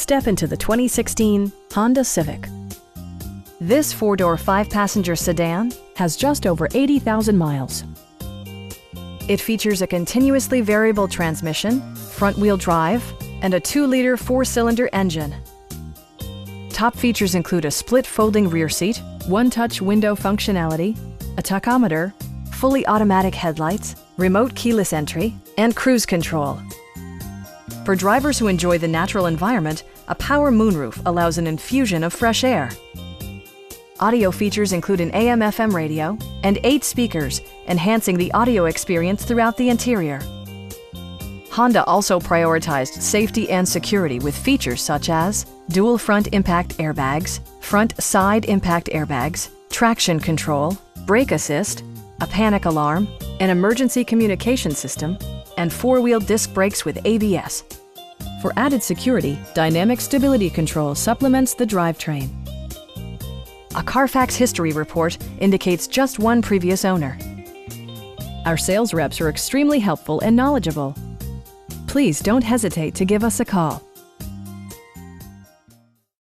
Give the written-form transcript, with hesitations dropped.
Step into the 2016 Honda Civic. This four-door, five-passenger sedan has just over 80,000 miles. It features a continuously variable transmission, front-wheel drive, and a 2-liter four-cylinder engine. Top features include a split folding rear seat, one-touch window functionality, a tachometer, fully automatic headlights, remote keyless entry, and cruise control. For drivers who enjoy the natural environment, a power moonroof allows an infusion of fresh air. Audio features include an AM/FM radio and 8 speakers, enhancing the audio experience throughout the interior. Honda also prioritized safety and security with features such as dual front impact airbags, front side impact airbags, traction control, brake assist, a panic alarm, an emergency communication system, and 4-wheel disc brakes with ABS. For added security, dynamic stability control supplements the drivetrain. A Carfax history report indicates just one previous owner. Our sales reps are extremely helpful and knowledgeable. Please don't hesitate to give us a call.